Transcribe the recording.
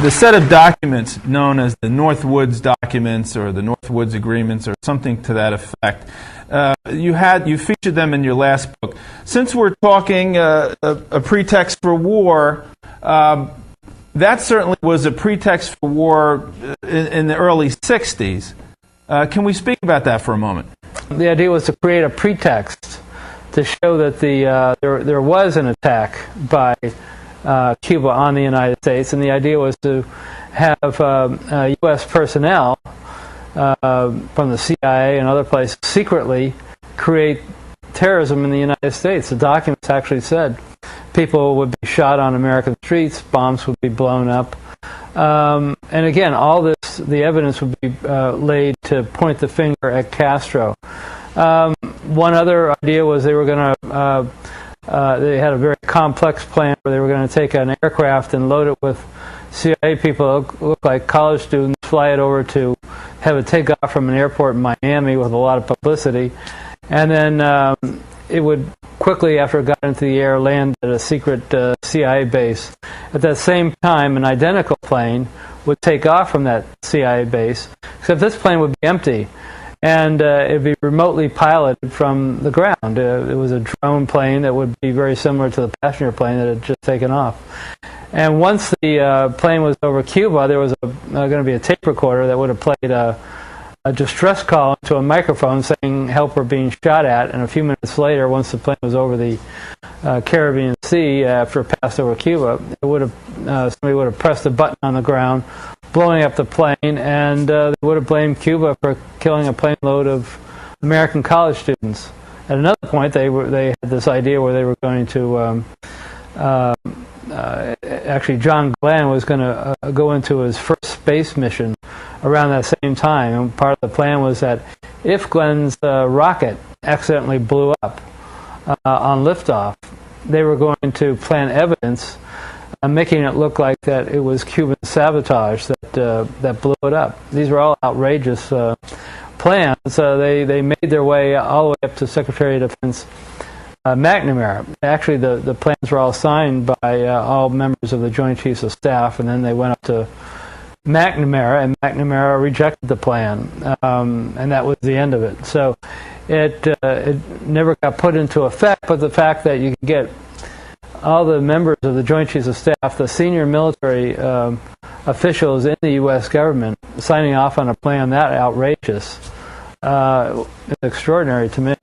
the set of documents known as the Northwoods documents or the Northwoods agreements or something to that effect. You featured them in your last book. Since we're talking a pretext for war, that certainly was a pretext for war in the early 60s. Can we speak about that for a moment? The idea was to create a pretext to show that there was an attack by Cuba on the United States, and the idea was to have U.S. personnel from the CIA and other places secretly create terrorism in the United States. The documents actually said people would be shot on American streets, bombs would be blown up, and again, all this, the evidence would be laid to point the finger at Castro. One other idea was they were going to they had a very complex plan where they were going to take an aircraft and load it with CIA people who looked like college students, fly it over to have it take off from an airport in Miami with a lot of publicity, and then it would quickly, after it got into the air, land at a secret CIA base. At that same time, an identical plane would take off from that CIA base, except this plane would be empty. And it would be remotely piloted from the ground. It was a drone plane that would be very similar to the passenger plane that had just taken off. And once the plane was over Cuba, there was going to be a tape recorder that would have played a distress call into a microphone saying help we're being shot at. And a few minutes later, once the plane was over the Caribbean Sea after it passed over Cuba, it would have somebody would have pressed a button on the ground, blowing up the plane, and they would have blamed Cuba for killing a plane load of American college students. At another point, they had this idea where they were going to actually John Glenn was going to go into his first space mission around that same time, and part of the plan was that if Glenn's rocket accidentally blew up on liftoff, they were going to plant evidence making it look like that it was Cuban sabotage that blew it up. These were all outrageous plans. They made their way all the way up to Secretary of Defense McNamara. Actually, the plans were all signed by all members of the Joint Chiefs of Staff, and then they went up to McNamara, and McNamara rejected the plan, and that was the end of it. So it never got put into effect, but the fact that you can get all the members of the Joint Chiefs of Staff, the senior military officials in the U.S. government, signing off on a plan that outrageous is extraordinary to me.